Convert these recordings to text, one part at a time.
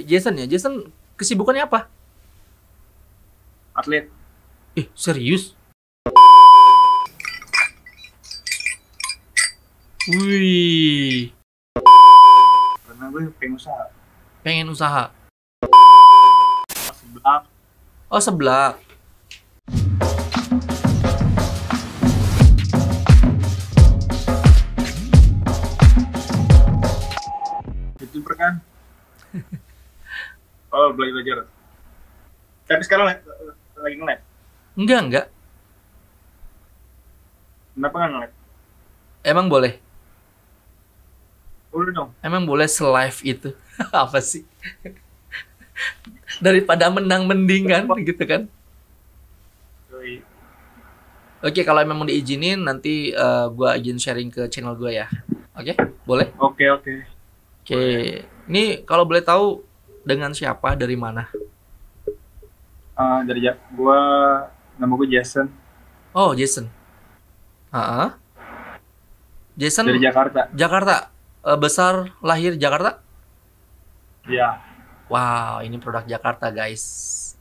Jason ya. Jason kesibukannya apa? Atlet. Serius? Wih, Karena gue pengen usaha. pengen usaha. Sebelah. Oh, sebelah. YouTuber kan. Oh, belajar. Tapi sekarang lagi nge-live. Enggak. Kenapa nggak nge-live? Emang boleh? Udah dong. Emang boleh se-live itu? Apa sih? Daripada menang mendingan gitu kan? Yoi. Oke, kalau emang mau diizinin nanti gua izin sharing ke channel gua ya. Oke, boleh? Oke. Oke. Ini kalau boleh tahu dengan siapa, dari mana? Nama gue Jason Oh, Jason. Jason dari Jakarta. Jakarta. Besar lahir Jakarta? Ya, Wow, ini produk Jakarta, guys.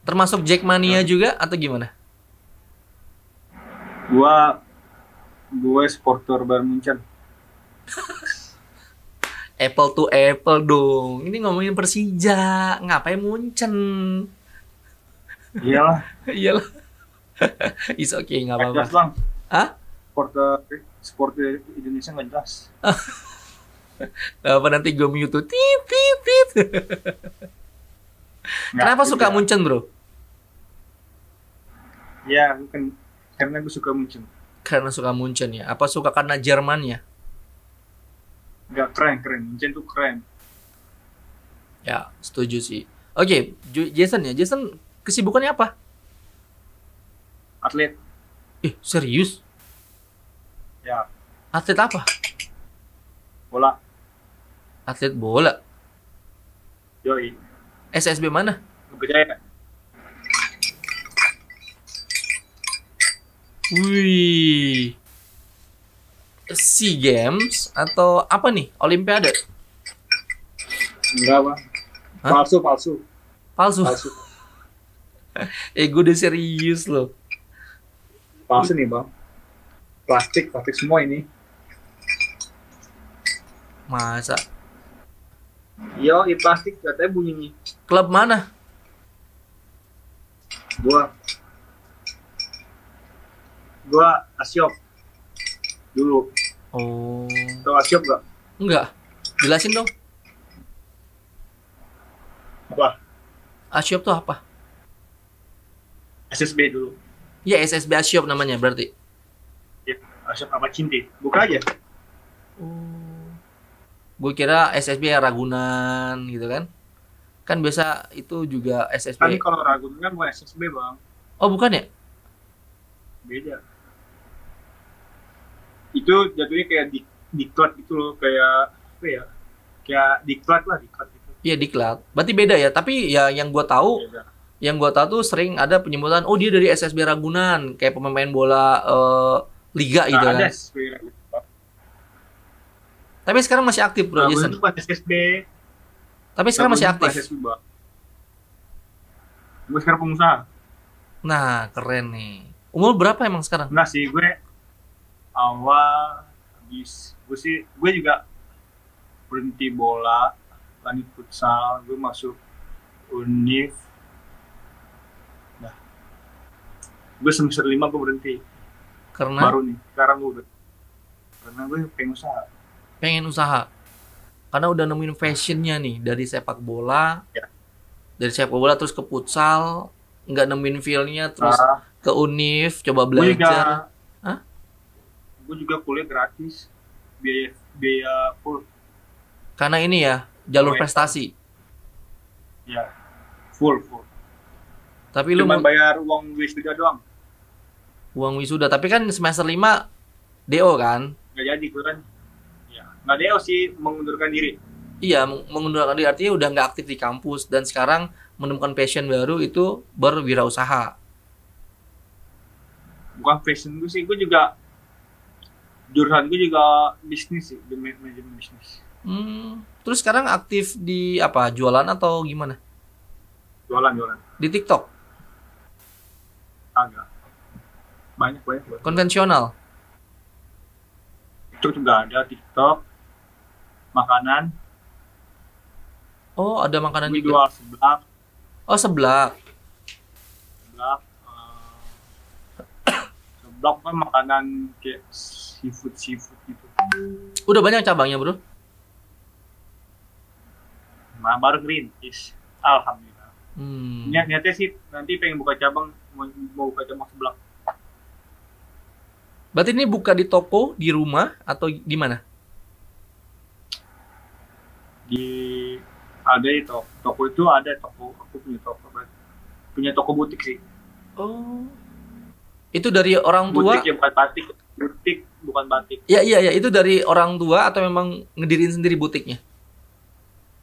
Termasuk Jackmania juga atau gimana? gue supporter Bayern Munchen. Apple to apple dong. Ini ngomongin Persija, ngapain Munchen? Iyalah, Iyalah. Is okay, nggak nggak apa-apa. jelas bang. Hah? Supporter Indonesia nggak jelas. Apa nanti gue mute tuh. Tit. Kenapa Nggak, suka tidak. Munchen, bro? Ya, bukan karena gue suka Munchen. Karena suka Munchen ya. Apa suka karena Jermannya? Nggak, keren. Munchen tuh keren. Ya, setuju sih. Oke, Jason ya. Jason kesibukannya apa? Atlet. Serius? Ya, Atlet apa? bola. Atlet bola. Yoi. SSB mana? Berjaya. Wih. SEA Games atau apa nih? Olimpiade? Enggak bang. Hah? Palsu. Palsu. Gue udah serius loh. Palsu nih bang. Plastik semua ini. Masa? Iya, plastik katanya bunyinya. Klub mana? Gua Asiop dulu. Oh, Tau Asiop gak? enggak. Jelasin dong. Apa? Asiop tuh apa? SSB dulu. Ya, SSB Asiop namanya berarti. Ya, Asiop apa Cinti? Buka aja. Gue kira SSB ya Ragunan gitu kan. Kan biasa itu juga Kan SSB. kalau Ragunan kan bukan SSB bang. Oh, bukan ya? Beda. Itu jatuhnya kayak diklat gitu loh, kayak apa ya? Kayak diklat gitu. Iya, diklat. Berarti beda ya. Tapi ya yang gue tahu, Beda. tuh sering ada penyebutan, oh dia dari SSB Ragunan, kayak pemain bola liga gitu Nah, kan. ada SSB Ragunan. Tapi sekarang masih aktif, Bro Ragunan Jason. itu bukan SSB. Tapi sekarang masih Ragunan bukan aktif. SSB bang. Gue sekarang pengusaha. Nah, keren nih. Umur berapa emang sekarang? Enggak sih, gue awal habis gue juga berhenti bola, lanjut futsal, gue masuk univ. Nah, gue semester 5 gue berhenti. Karena Baru nih, sekarang gue udah. Karena gue pengen usaha. pengen usaha. Karena udah nemuin fashionnya nih dari sepak bola, Ya. dari sepak bola terus ke futsal, nggak nemuin feel-nya, terus Nah, ke univ, coba gue juga, belajar. Hah? gue juga kuliah gratis, biaya full, Karena ini ya jalur Lumayan. prestasi. ya full. Tapi lu Cuma mau bayar uang wisuda doang, uang wisuda. Tapi kan semester 5 DO kan? nggak jadi gue kan. Ya, nggak ada sih mengundurkan diri. Iya, mengundurkan diri artinya udah nggak aktif di kampus dan sekarang menemukan passion baru itu berwirausaha. Bukan fashion gue sih, gue juga jurusan gue juga bisnis sih, di manajemen bisnis. Terus sekarang aktif di apa? Jualan atau gimana? Jualan. Di TikTok? Agak. Banyak. Konvensional? TikTok juga ada, TikTok, makanan, Oh, ada makanan gue juga. jual seblak, Oh, seblak. seblak, seblak kan makanan kayak seafood gitu. Udah banyak cabangnya, Bro? Nah, baru greenfish, alhamdulillah. Hmm. Niatnya sih nanti pengen buka cabang, mau buka cabang seblak. Berarti ini buka di toko, di rumah, atau di mana? Di ada di toko itu ada toko, aku punya toko butik sih. Oh. Itu dari orang tua? Butik yang bukan batik, butik bukan batik. Ya, iya. Itu dari orang tua atau memang ngedirin sendiri butiknya?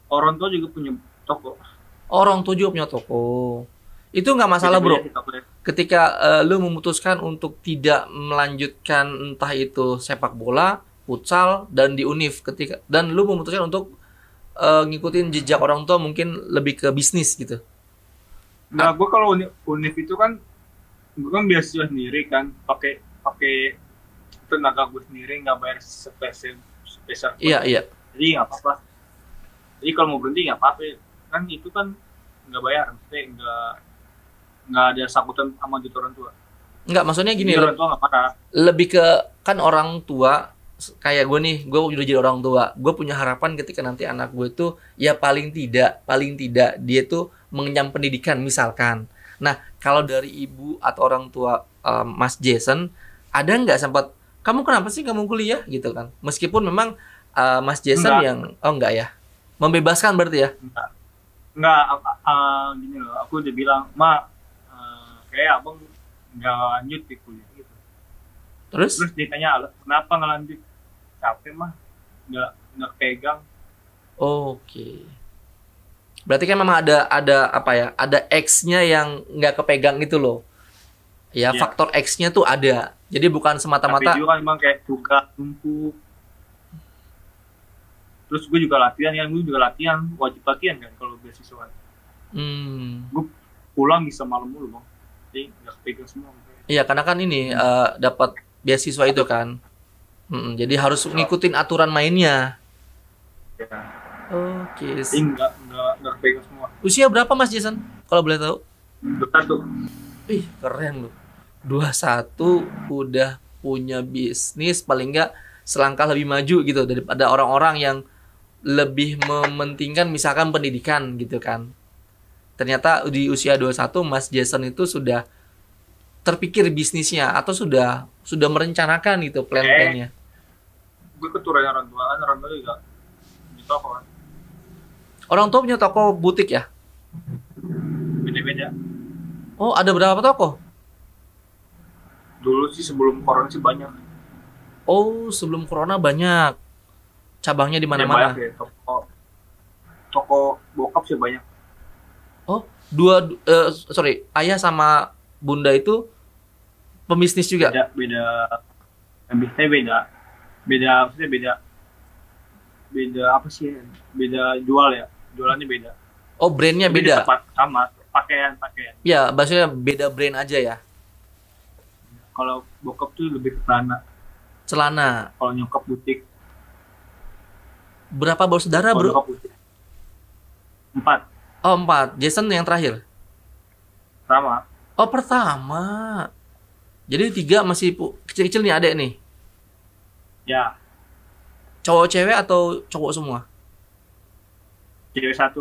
Orang tua juga punya toko. Orang tua juga punya toko. Itu nggak masalah, Bro. Beda-beda sih tokonya. Ketika lu memutuskan untuk tidak melanjutkan entah itu sepak bola, futsal, dan di univ dan lu memutuskan untuk ngikutin jejak orang tua mungkin lebih ke bisnis gitu. Nah, gue kalau univ itu kan, gue kan beasiswa sendiri kan, pakai tenaga gue sendiri, nggak bayar spesial. Iya. Jadi nggak apa-apa. Jadi kalau mau berhenti nggak apa-apa. Kan itu kan nggak bayar, maksudnya nggak ada sakutan sama duit orang tua. Nggak, maksudnya gini, Jadi orang tua nggak marah. lebih ke kan orang tua kayak gue nih, gue udah jadi orang tua, gue punya harapan ketika nanti anak gue tuh ya paling tidak dia tuh mengenyam pendidikan misalkan. Nah, kalau dari ibu atau orang tua Mas Jason, ada nggak sempat kamu kenapa sih kamu kuliah gitu kan? Meskipun memang Mas Jason Enggak. yang enggak ya, membebaskan berarti ya? Nggak gini loh, aku udah bilang, kayak abang nggak lanjut di kuliah gitu. Terus? Terus dia tanya, kenapa nggak lanjut? Capek mah, nggak pegang. Oke. Berarti kan memang ada apa ya? Ada X-nya yang nggak kepegang gitu loh. Ya, Iya. faktor X-nya tuh ada. Jadi bukan Tapi semata-mata. juga kan emang kayak tugas numpuk. Terus gue juga latihan, wajib latihan kan kalau beasiswa. Hmm. Gue pulang bisa malam mulu bang, jadi nggak kepegang semua. Iya, karena kan ini dapat beasiswa itu kan. Jadi harus ngikutin aturan mainnya. Ya. Oke. Jadi nggak kepegang semua. Usia berapa Mas Jason? Kalau boleh tahu? Satu. Ih, keren loh. 21 udah punya bisnis, paling nggak selangkah lebih maju gitu daripada orang-orang yang lebih mementingkan misalkan pendidikan gitu kan. Ternyata di usia 21 Mas Jason itu sudah terpikir bisnisnya atau sudah merencanakan gitu plan-plannya. Gue keturunannya orang tua kan, orang tua juga di toko kan, Orang tua punya toko butik ya? beda-beda. Oh, ada berapa toko? Dulu sih sebelum corona sih banyak. Oh, sebelum corona banyak. Cabangnya di Ya, mana-mana. banyak ya, toko bokap sih banyak. Oh, sorry, ayah sama bunda itu pembisnis juga. Beda maksudnya beda apa sih, beda jualannya beda. Oh, brandnya Tapi di beda. tempat sama, pakaian. Ya, maksudnya beda brand aja ya. Kalau bokap tuh lebih ke Celana. kalau nyokap butik. Berapa bersaudara, Kalau bro? nyokap butik 4 Oh, 4. Jason yang terakhir. sama. Oh, pertama. Jadi 3 masih kecil-kecil nih adek nih. Ya, Cowok cewek atau cowok semua? cewek 1,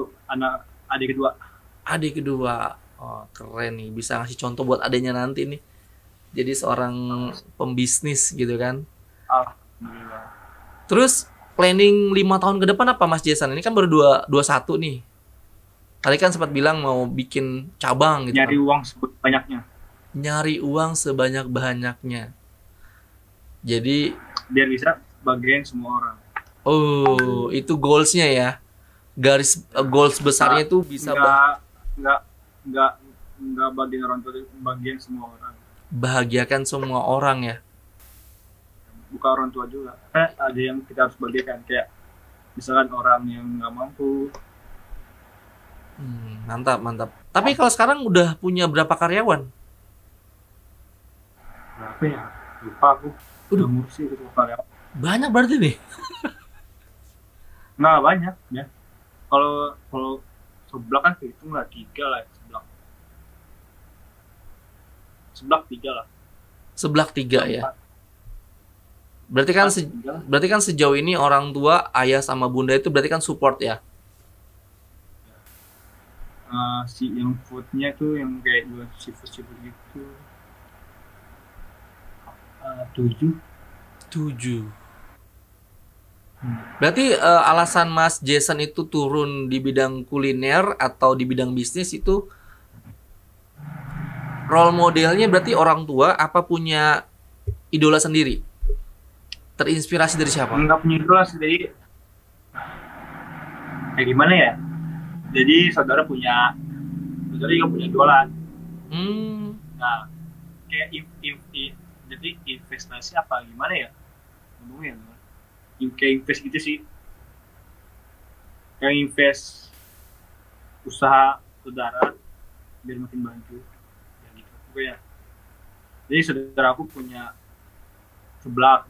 adik kedua. Adik kedua. Oh, keren nih. Bisa ngasih contoh buat adeknya nanti nih. Jadi seorang pembisnis gitu kan. Alhamdulillah. Terus planning 5 tahun ke depan apa Mas Jason? Ini kan baru 21 nih. Tadi kan sempat bilang mau bikin cabang gitu. Nyari Kan. uang sebanyaknya Nyari uang sebanyak-banyaknya. Jadi, biar bisa bagian semua orang. oh, itu goalsnya ya. Goals besarnya itu bisa nggak bagian orang tua, bagian semua orang. bahagiakan semua orang ya. Bukan orang tua juga, ada yang kita harus bagikan, kayak misalkan orang yang nggak mampu. Mantap, mantap. Tapi kalau sekarang udah punya berapa karyawan? Berapa ya? Lupa aku. Udah ngurusin gitu karyawan. Banyak berarti nih. Nggak banyak ya. Kalau seblak kan hitung lah 3 lah seblak 3 lah. Seblak 3 ya. Berarti kan Tiga. berarti kan sejauh ini orang tua, ayah sama bunda itu berarti kan support ya. Si yang foodnya tuh yang kayak jual seafood gitu 7. 7. Berarti alasan Mas Jason itu turun di bidang kuliner atau di bidang bisnis itu role modelnya berarti orang tua apa punya idola sendiri? Terinspirasi dari siapa? Nggak punya idola sih, jadi kayak gimana ya? Jadi saudara juga punya idola. Nah, kayak jadi investasi apa gimana ya? Ngomongnya kayak invest gitu sih. Kayak invest usaha saudara biar makin maju. Ya gitu. Pokoknya. Jadi saudara aku punya seblak.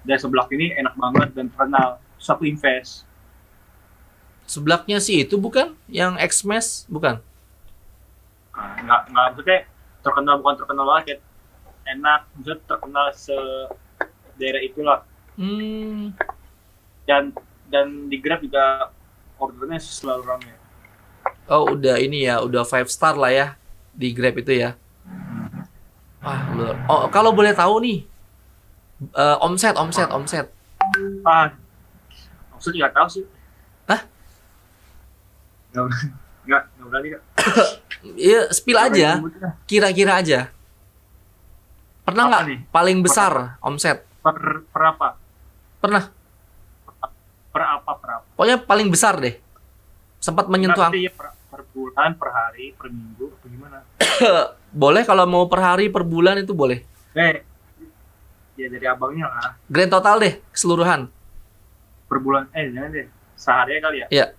Dan seblak ini enak banget dan terkenal. Terus aku invest. Seblaknya sih itu bukan yang X-Mas, bukan? Nggak maksudnya terkenal, bukan terkenal banget, enak, maksudnya terkenal daerah itulah. Dan di Grab juga ordernya selalu ramai. Oh udah ini ya, udah 5 star lah ya di Grab itu ya. Oh kalau boleh tahu nih, omset. Omset nggak tahu sih. Hah? Nggak berani Kak. Iya, spill aja. Kira-kira aja. Pernah nggak paling besar omset? Per apa? Pernah. Per apa? Pokoknya paling besar deh. Sempat menyentuh angka. Ya, per bulan, per hari, per minggu, atau gimana? Boleh kalau mau per hari, per bulan itu boleh. Ya dari abangnya lah. Grand total deh, keseluruhan. Per bulan, jangan deh. Sehari kali ya? Iya.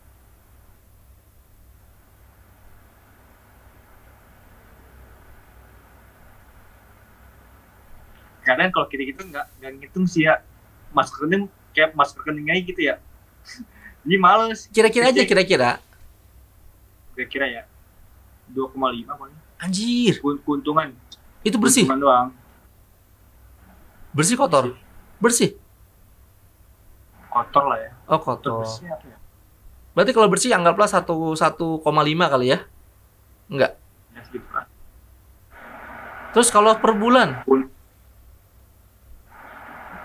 Kadang kalau kita nggak ngitung sih ya, masker rekening kayak masker rekening aja gitu ya. Ini males. Kira-kira aja kira-kira ya 2,5 paling. Anjir. Keuntungan. Itu bersih. Keuntungan doang. Bersih kotor. Bersih. Kotor lah ya. Oh kotor. Bersih apa ya? Berarti kalau bersih anggaplah 1,5 kali ya? Enggak. Ya segitu lah. Terus kalau per bulan?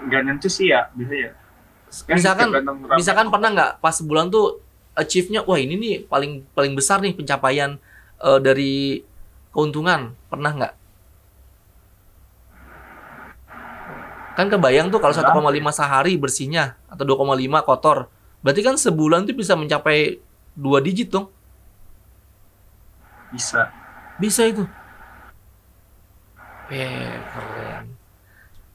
Gak nentu sih ya, bisa ya. Misalkan pernah nggak pas sebulan tuh achieve-nya, wah ini nih paling besar nih pencapaian dari keuntungan, pernah nggak? Kan kebayang tuh kalau 1,5 sehari bersihnya atau 2,5 kotor, berarti kan sebulan tuh bisa mencapai 2 digit dong? Bisa itu. Keren.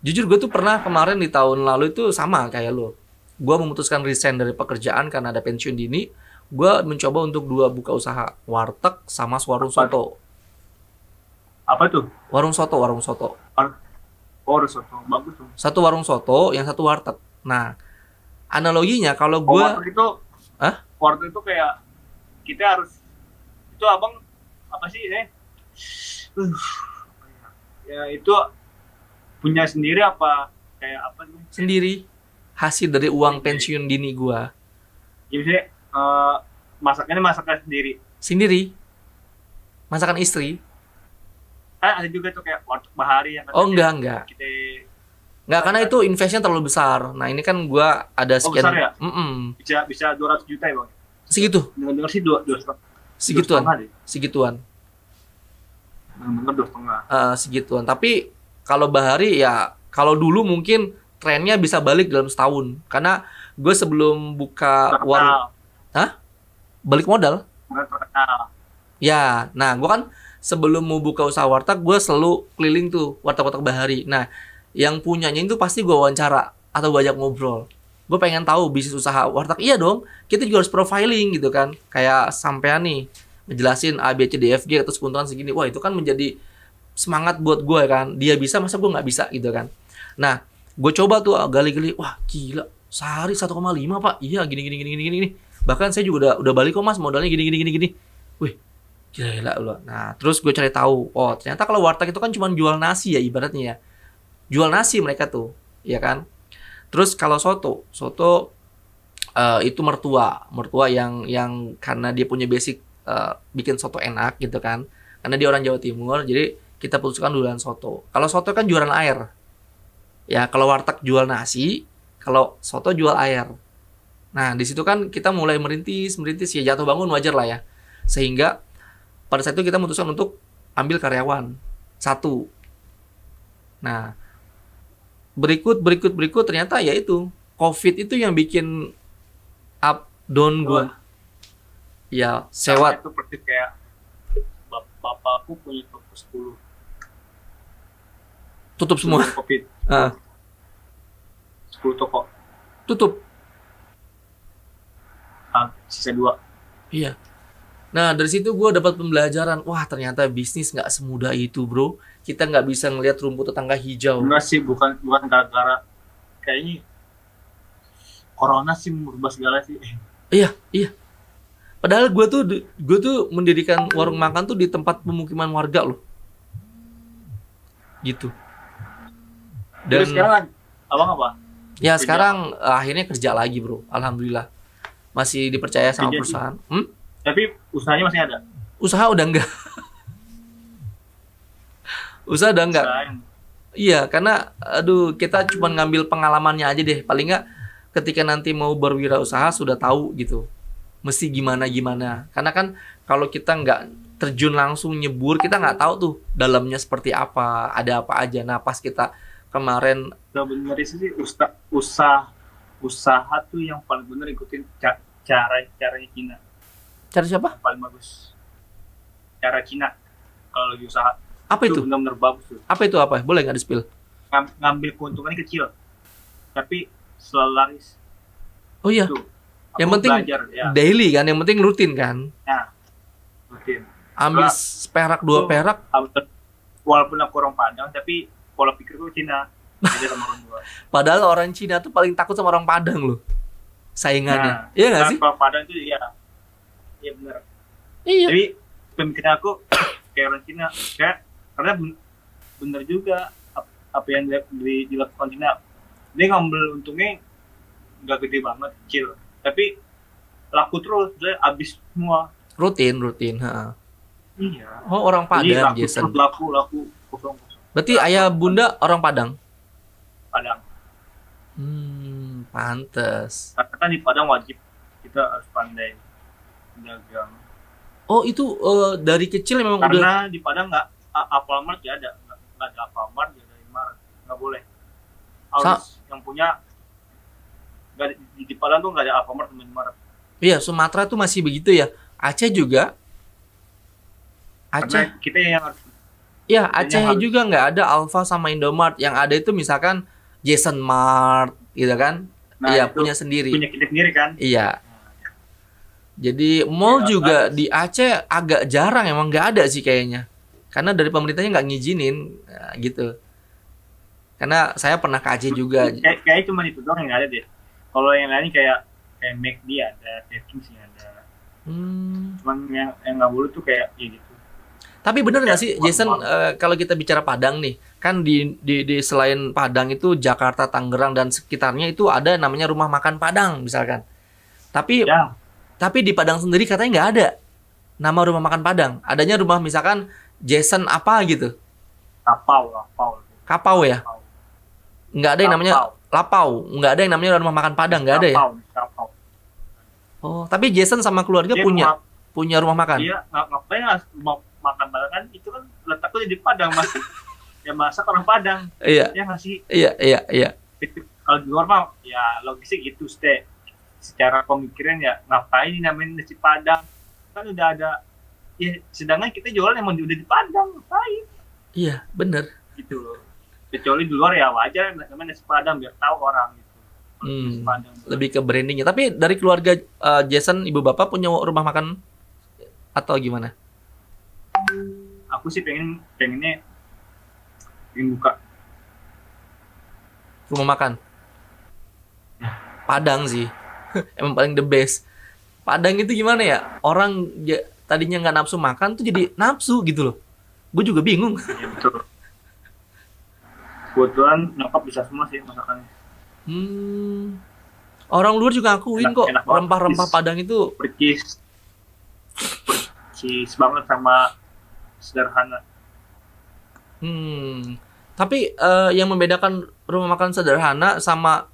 Jujur gue tuh pernah kemarin di tahun lalu itu sama kayak lo. Gue memutuskan resign dari pekerjaan karena ada pensiun dini. Gue mencoba untuk 2 buka usaha, warteg sama warung soto. Apa tuh? Warung soto. Warung soto, bagus tuh. Satu warung soto, yang satu warteg. Nah, analoginya kalau gue... Warteg itu kayak kita harus... Itu abang apa sih ya itu punya sendiri apa kayak apa nih? Sendiri, hasil dari uang pensiun dini gua. Jadi masakannya sendiri. Sendiri. Masakan istri. Ada juga tuh kayak warteg bahari yang enggak. Enggak, karena itu investnya terlalu besar. Nah, ini kan gua ada sekian. Besar ya? Bisa 200 juta ya, Bang? Segitu. Dengar sih 2,5. Segituan. Dengar 2,5. Segituan. Tapi kalau bahari ya, kalau dulu mungkin trennya bisa balik dalam setahun. Karena gue sebelum buka warung, balik modal. Terkenal. Ya, nah gue kan sebelum mau buka usaha warteg, gue selalu keliling tuh warteg-warteg bahari. Nah, yang punyanya itu pasti gue wawancara atau banyak ngobrol. gue pengen tahu bisnis usaha warteg. Iya dong, kita juga harus profiling gitu kan. Kayak sampean nih ngejelasin A B C D F G terus keuntungan segini. Wah, itu kan menjadi semangat buat gue kan. Dia bisa, masa gue nggak bisa gitu kan. Nah, gue coba tuh gali-gali. Wah, gila. Sehari 1,5 Pak. Iya, gini. Bahkan saya juga udah balik kok Mas, modalnya gini. Wih, gila loh. Nah, terus gue cari tahu. Oh, ternyata kalau warteg itu kan cuma jual nasi ya ibaratnya ya. Jual nasi mereka tuh, ya kan? Terus kalau soto itu mertua yang karena dia punya basic bikin soto enak gitu kan. Karena dia orang Jawa Timur, jadi kita putuskan jualan soto. Kalau soto kan jualan air. Ya, kalau warteg jual nasi, kalau soto jual air. Nah, di situ kan kita mulai merintis ya, jatuh bangun wajar lah ya. Sehingga pada saat itu kita memutuskan untuk ambil karyawan 1. Nah, berikut ternyata ya itu COVID itu yang bikin up down gue. Ya, sewat. Itu persis kayak bapakku punya toko 10. Tutup semua. COVID. 10 toko. Tutup. Sisa 2. Iya. Nah, dari situ gue dapat pembelajaran. Wah, ternyata bisnis nggak semudah itu, bro. Kita nggak bisa ngelihat rumput tetangga hijau. Enggak sih, bukan gara-gara kayaknya corona sih merubah segala sih. Iya. Padahal gue tuh mendirikan warung makan tuh di tempat pemukiman warga loh. Gitu. Dan terus sekarang abang apa? Ya kerja. Sekarang akhirnya kerja lagi, bro. Alhamdulillah. Masih dipercaya sama kerja perusahaan. Tapi usahanya masih ada? Usaha udah enggak. Usaha udah enggak. Iya, karena kita cuma ngambil pengalamannya aja deh. Paling enggak ketika nanti mau berwirausaha sudah tahu gitu. Mesti gimana. Karena kan kalau kita nggak terjun langsung nyebur, kita nggak tahu tuh dalamnya seperti apa, ada apa aja. Nah, pas kita kemarin sebenarnya sih usaha tuh yang paling benar ikutin caranya Cina. Cara siapa? Paling bagus. Cara Cina kalau lagi usaha. Apa itu? Benar-benar bagus tuh. Apa itu? Boleh nggak di-spill? Ngambil keuntungannya kecil, tapi selalu laris. Oh iya. Tuh. Yang penting belajar, ya. Daily kan, yang penting rutin kan. Nah, rutin. Ambil seperak 2 perak. Walaupun aku orang Padang, tapi pola pikirku Cina. Beda sama orang tua. Padahal orang Cina tuh paling takut sama orang Padang loh. Saingannya. Iya nggak sih? Kalau Padang tuh iya benar. Iya. Tapi pemikiran aku kayak orang Cina, karena benar juga apa yang dilakukan Cina. Dia ngambil untungnya nggak gede banget, kecil. Tapi laku terus, dia habis semua. Rutin. Iya. Oh, orang Padang, Jason. Laku kosong. Berarti ayah bunda orang Padang? Padang. Pantes. Karena kan di Padang wajib kita harus pandai dagang. Oh, itu dari kecil memang karena udah. Karena di Padang nggak Alfamart ya ada, nggak ada Alfamart ya ada Indomaret, nggak boleh. Harus yang punya di Padang tuh nggak ada Alfamart sama Indomaret. Iya, Sumatera tuh masih begitu ya. Aceh juga. Karena kita yang harus. Iya, Aceh juga nggak ada Alfa sama Indomart. Yang ada itu misalkan Jason Mart, gitu kan? Iya, punya sendiri. Punya kita sendiri kan? Iya. Jadi mall juga di Aceh agak jarang, emang nggak ada sih kayaknya. Karena dari pemerintahnya nggak ngizinin, gitu. Karena saya pernah ke Aceh juga. Kayaknya cuma itu doang yang nggak ada deh. Kalau yang lain kayak McD ada, Kings ada. Cuman yang nggak boleh tuh kayak gitu. Tapi bener nggak sih, Jason, kalau kita bicara Padang nih, kan di selain Padang itu Jakarta, Tangerang dan sekitarnya itu ada namanya rumah makan Padang misalkan. Tapi di Padang sendiri katanya nggak ada nama rumah makan Padang. Adanya rumah misalkan Jason apa gitu. Kapau ya. Nggak ada yang namanya Lapau. Nggak ada yang namanya rumah makan Padang, nggak ada ya. Oh, tapi Jason sama keluarga punya rumah makan. Iya, ngapain rumah makan Padang kan itu kan letaknya di Padang mas. Ya masak orang Padang. Iya. Ya nggak sih. Iya. Kalau di luar mah ya logisnya gitu sih. Secara pemikiran ya ngapain namanya nasi Padang kan udah ada ya, sedangkan kita jualan yang udah di Padang ngapain. Iya bener gitu loh, kecuali di luar ya wajar namanya nasi Padang biar tahu orang gitu. Padang. Lebih ke brandingnya. Tapi dari keluarga Jason, ibu bapak punya rumah makan atau gimana? Aku sih pengen buka Rumah makan. Padang sih. Emang paling the best. Padang itu gimana ya? Orang tadinya nggak nafsu makan tuh jadi nafsu gitu loh. Gue juga bingung. Ya, betul. Kebetulan nyokap bisa semua sih masakannya. Orang luar juga akuin kok Enak rempah-rempah Padang itu percis banget sama sederhana. Tapi yang membedakan rumah makan sederhana sama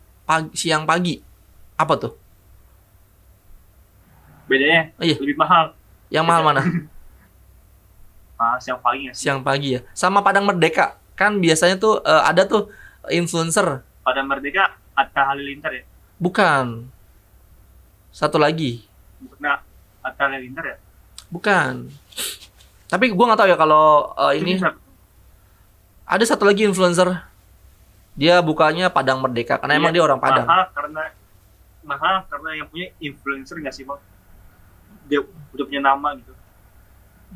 siang pagi apa tuh? Bedanya lebih mahal. Yang mahal mana? Siang pagi ya. Siang pagi ya. Sama Padang Merdeka. Kan biasanya tuh ada tuh influencer. Padang Merdeka Atta Halilintar ya? Bukan. Satu lagi. Nah, Atta Halilintar ya? Bukan. Tapi gue nggak tahu ya kalau ini. Ada satu lagi influencer. Dia bukanya Padang Merdeka karena emang dia orang Padang. Mahal karena yang punya influencer nggak sih bang? Dia udah punya nama gitu.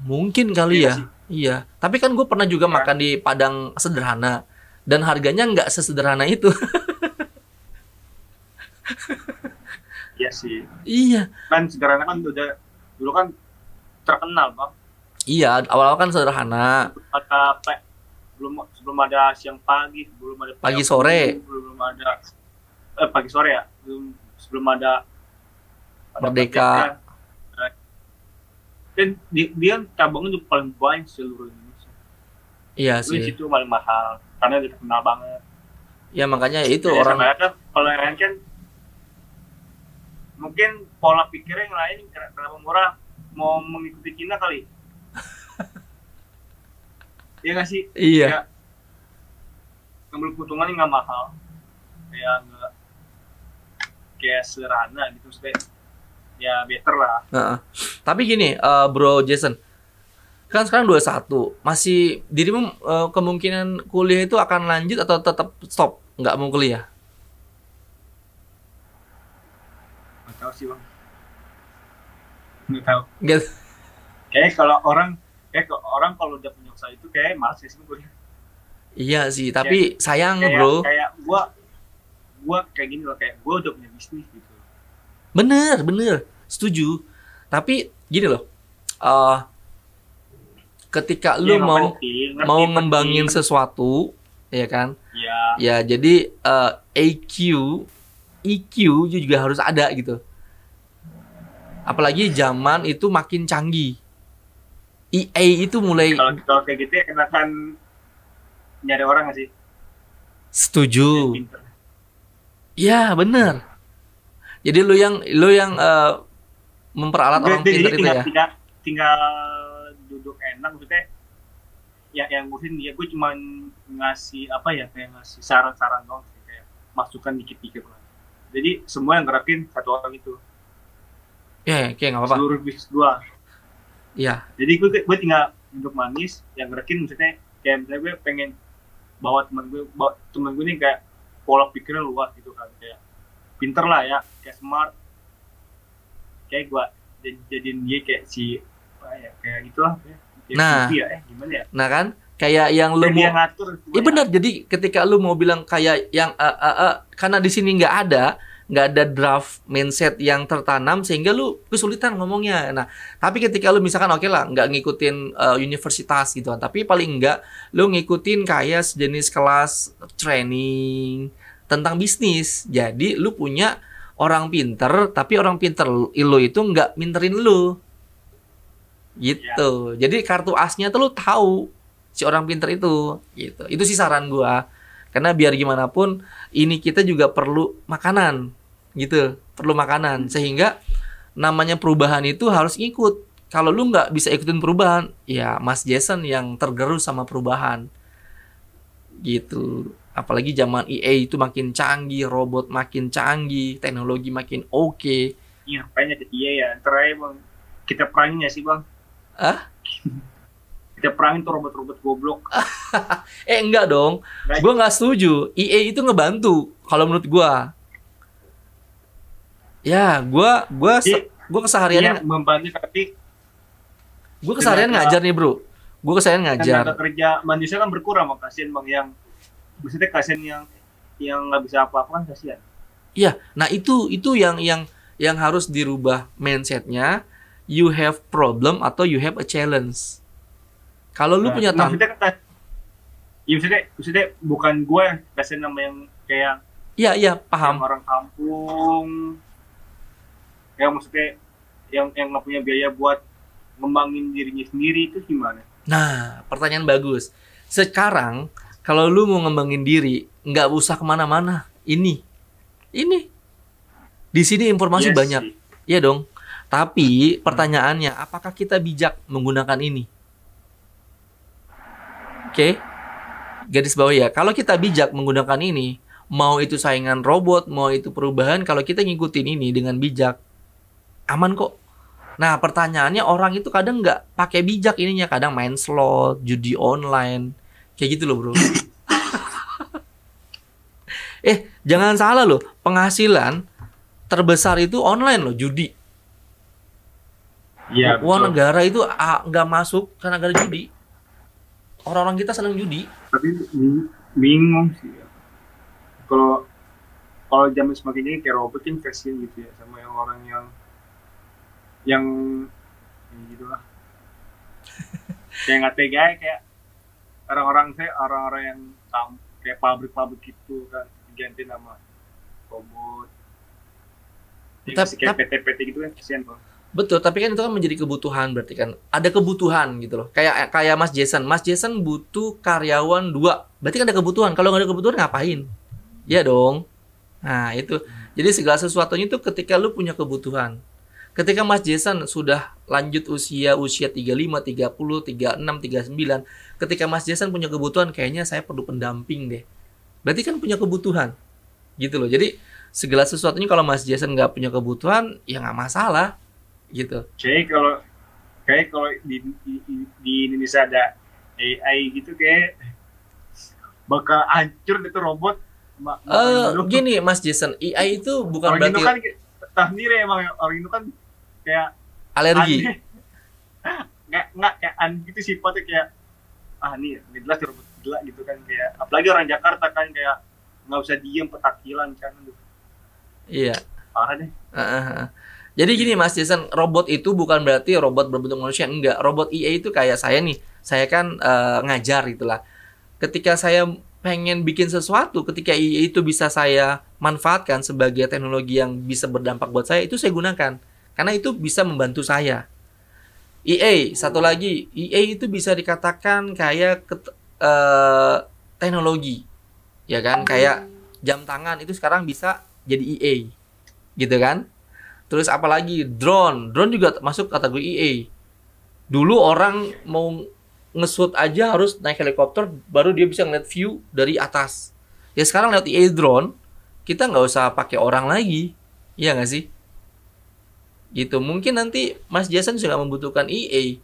Mungkin kali ya. Iya. Tapi kan gue pernah juga makan di Padang sederhana dan harganya nggak sesederhana itu. Iya sih. Iya. Kan sederhana kan udah dulu kan terkenal bang. Iya. Awal-awal kan sederhana. Belum ada siang pagi, belum ada pagi sore, belum ada pagi sore ya, sebelum ada Merdeka. Dan dia cabangnya tuh paling banyak seluruh Indonesia. Iya sih. Itu paling mahal karena dia terkenal banget. Ya makanya itu ya, orang. Kan, kalau yang lain kan mungkin pola pikirnya yang lain kenapa murah, mau mengikuti Cina kali. Iya nggak sih? Iya. Ngambil keuntungannya nggak mahal, kayak sederhana gitu, ya better lah. Tapi gini, Bro Jason, kan sekarang 21, masih dirimu kemungkinan kuliah itu akan lanjut atau tetap stop, nggak mau kuliah? Nggak tahu sih bang, nggak tahu. Gitu. Kayak kalau orang kalau udah punya usaha itu kayak malas sih kuliah. Iya sih, tapi sayang bro. Kayak gua kayak gini loh, kayak gua udah punya bisnis gitu. Bener, setuju. Tapi gini loh, ketika lu mau ngembangin sesuatu, ya kan? Iya. Ya jadi EQ juga harus ada gitu. Apalagi zaman itu makin canggih. EA itu mulai. Kalau kayak gitu enakan nyari orang nggak sih? Setuju. Ya bener. Jadi lu yang memperalat orang pintar itu ya. Tinggal duduk enak maksudnya. Yang ngurusin dia, gue cuma ngasih kayak ngasih saran-saran dong, kayak masukan dikit-dikit lah. Jadi semua yang gerakin satu orang itu. Ya, kayak nggak apa-apa. Seluruh bisnis gua. Iya. Jadi gue tinggal duduk manis, yang gerakin maksudnya kayak misalnya gue pengen bawa temen gue nih kayak pola pikirnya luas gitu kan, kayak pinter lah ya, kayak smart, kayak gue jadiin dia kayak kayak gitulah kayak nah ya, gimana ya, nah kan kayak yang lu mau ngatur, benar. Jadi ketika lu mau bilang kayak yang karena di sini nggak ada draft mindset yang tertanam sehingga lu kesulitan ngomongnya. Nah, tapi ketika lu misalkan oke lah nggak ngikutin universitas gitu kan, tapi paling enggak lu ngikutin kayak sejenis kelas training tentang bisnis. Jadi lu punya orang pinter, tapi orang pinter lu itu nggak minterin lu. Gitu. Jadi kartu asnya tuh lu tahu si orang pinter itu gitu. Itu sih saran gua. Karena biar gimana pun ini kita juga perlu makanan gitu, perlu makanan, sehingga namanya perubahan itu harus ikut. Kalau lu nggak bisa ikutin perubahan, ya Mas Jason yang tergerus sama perubahan gitu. Apalagi zaman EA itu makin canggih, robot makin canggih, teknologi makin oke. Iya, kayaknya EA ya. Terakhir bang, kita perangin ya sih bang. Kita perangin tuh robot-robot goblok. Enggak dong. Gue nggak setuju. EA itu ngebantu kalau menurut gue. Ya, Jadi, gua iya kesehariannya membantu, tapi gua keseharian ngajar nih, Bro. Gua keseharian tenaga ngajar. kerja manusia kan berkurang, Bang. Kasihan Bang yang maksudnya kasihan yang nggak bisa apa-apa kan kasihan. Iya, nah itu yang harus dirubah mindsetnya. You have problem atau you have a challenge. Kalau lu Nah, punya maksudnya kan ya maksudnya bukan gue yang kasihan sama yang kayak iya yang paham. orang kampung yang maksudnya yang nggak punya biaya buat ngembangin dirinya sendiri itu gimana? Nah, pertanyaan bagus. Sekarang kalau lu mau ngembangin diri, nggak usah kemana-mana. Ini di sini informasi Iya banyak, sih. ya dong. Tapi pertanyaannya, apakah kita bijak menggunakan ini? Oke, garis bawah ya. Kalau kita bijak menggunakan ini, mau itu saingan robot, mau itu perubahan, kalau kita ngikutin ini dengan bijak, aman kok. Nah, pertanyaannya orang itu kadang nggak pakai bijak ininya, kadang main slot, judi online, kayak gitu loh, bro. Jangan salah loh, penghasilan terbesar itu online loh, judi. Iya, Uang betul. negara itu nggak masuk karena negara judi. Orang-orang kita senang judi. Tapi bingung sih ya. Kalau kalau zaman semakin ini kayak robot kan kasihan gitu ya sama yang orang yang gitu lah. Kayak nggak tega ya, kayak orang-orang yang kayak pabrik-pabrik gitu kan diganti nama robot. Yang masih kayak PT-PT gitu kan kasihan Bang. Betul, tapi kan itu kan menjadi kebutuhan, berarti kan ada kebutuhan gitu loh. Kayak Mas Jason. Mas Jason butuh karyawan 2. Berarti kan ada kebutuhan. Kalau nggak ada kebutuhan ngapain? Iya dong. Nah, itu. Jadi segala sesuatunya itu ketika lu punya kebutuhan. Ketika Mas Jason sudah lanjut usia 35, 30, 36, 39, ketika Mas Jason punya kebutuhan, kayaknya saya perlu pendamping deh. Berarti kan punya kebutuhan. Gitu loh. Jadi segala sesuatunya kalau Mas Jason nggak punya kebutuhan, ya nggak masalah. Gitu. Kayak kalau di Indonesia ada AI gitu kayak bakal hancur itu robot. Gini Mas Jason, AI itu bukan orang berarti Indo kan tahu sendiri emang orang Indo kan kayak alergi. nggak kayak gitu sifatnya kayak nih jelas robot gila gitu kan, kayak apalagi orang Jakarta kan kayak nggak usah diem petakilan kan. Iya. Parah deh. Jadi gini Mas Jason, robot itu bukan berarti robot berbentuk manusia, enggak. Robot IA itu kayak saya nih, saya kan ngajar itulah. Ketika saya pengen bikin sesuatu, ketika IA itu bisa saya manfaatkan sebagai teknologi yang bisa berdampak buat saya, itu saya gunakan. Karena itu bisa membantu saya. EA, satu lagi, EA itu bisa dikatakan kayak teknologi. Ya kan, kayak jam tangan itu sekarang bisa jadi EA. Gitu kan? Terus apalagi drone juga masuk kategori EA. Dulu orang mau nge-shoot aja harus naik helikopter baru dia bisa ngeliat view dari atas. Ya sekarang lewat EA drone kita nggak usah pakai orang lagi, iya nggak sih? Gitu. Mungkin nanti Mas Jason juga membutuhkan EA.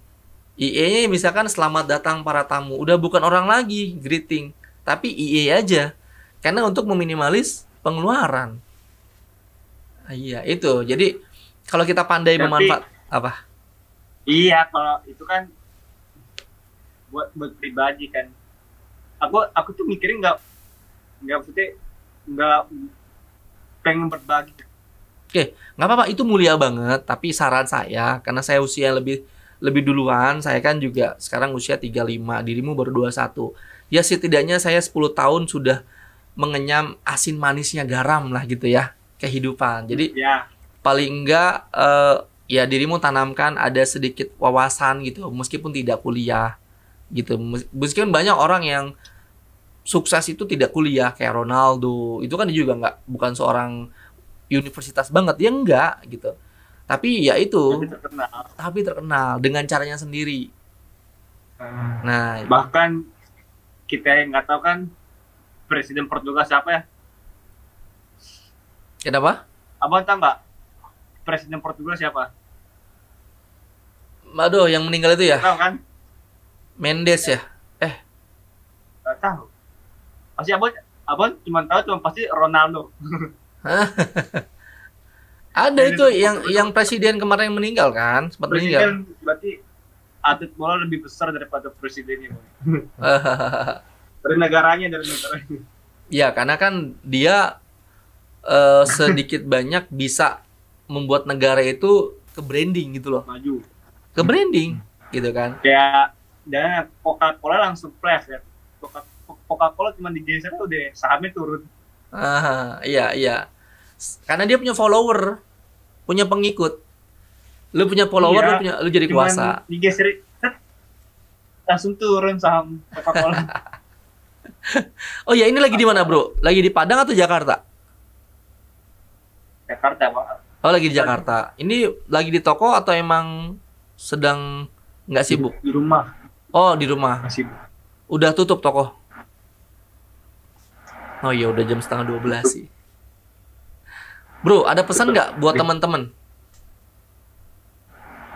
EA-nya misalkan selamat datang para tamu, udah bukan orang lagi greeting, tapi EA aja. Karena untuk meminimalis pengeluaran. Iya, itu. Jadi kalau kita pandai memanfaat apa? Iya, kalau itu kan buat pribadi kan. Aku tuh mikirnya nggak pengen berbagi. Oke, nggak apa-apa, itu mulia banget. Tapi saran saya, karena saya usia lebih duluan, saya kan juga sekarang usia 35, dirimu baru 21. Ya setidaknya saya 10 tahun sudah mengenyam asin manisnya garam lah gitu ya. Kehidupan. Jadi ya, paling enggak ya dirimu tanamkan ada sedikit wawasan gitu meskipun tidak kuliah gitu. Meskipun banyak orang yang sukses itu tidak kuliah kayak Ronaldo, itu kan dia juga bukan seorang universitas banget, dia enggak gitu. Tapi ya itu tapi terkenal dengan caranya sendiri. Nah, bahkan kita yang nggak tahu kan presiden Portugal siapa ya? Kenapa? Abang tahu nggak presiden Portugal siapa? Aduh, yang meninggal itu ya? Tahu kan? Mendes ya? Nggak tahu. Pasti abang cuma tahu pasti Ronaldo. Ada itu yang presiden kemarin yang meninggal kan, sempat meninggal. Presiden berarti atlet bola lebih besar daripada presidennya. Dari negaranya. Ya, karena kan dia sedikit banyak bisa membuat negara itu ke branding gitu loh. Maju. Ke branding gitu kan. Kayak dan Coca-Cola langsung flash ya. Coca-Cola cuma digeser udah sahamnya turun. Iya. Karena dia punya follower, punya pengikut. Lu punya follower, Iya, lu jadi kuasa. Digeser langsung turun saham Coca-Cola. Oh ya, ini lagi di mana, Bro? Lagi di Padang atau Jakarta? Jakarta, Pak. Oh, lagi di Jakarta. Ini lagi di toko atau emang sedang nggak sibuk? Di rumah. Oh, di rumah. Nggak sibuk. Udah tutup toko. Oh iya, udah jam 11:30 sih. Bro, ada pesan nggak buat teman-teman?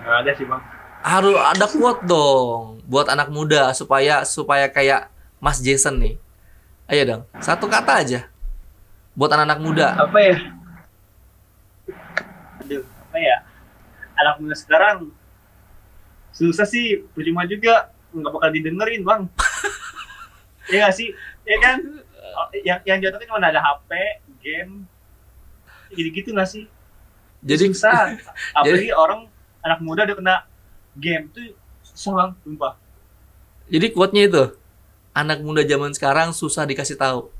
Nggak ada sih, Bang. Harus ada quote dong buat anak muda supaya kayak Mas Jason nih. Ayo dong, satu kata aja buat anak-anak muda. Apa ya? Aduh, apa ya? Anak muda sekarang susah sih, percuma juga nggak bakal didengerin, Bang. Iya nggak sih? Ya kan? Yang jatuhnya cuma ada HP, game, gitu-gitu nggak sih? Jadi susah. Apalagi orang anak muda udah kena game tuh susah, Bang, sumpah. Jadi quote-nya itu, anak muda zaman sekarang susah dikasih tahu.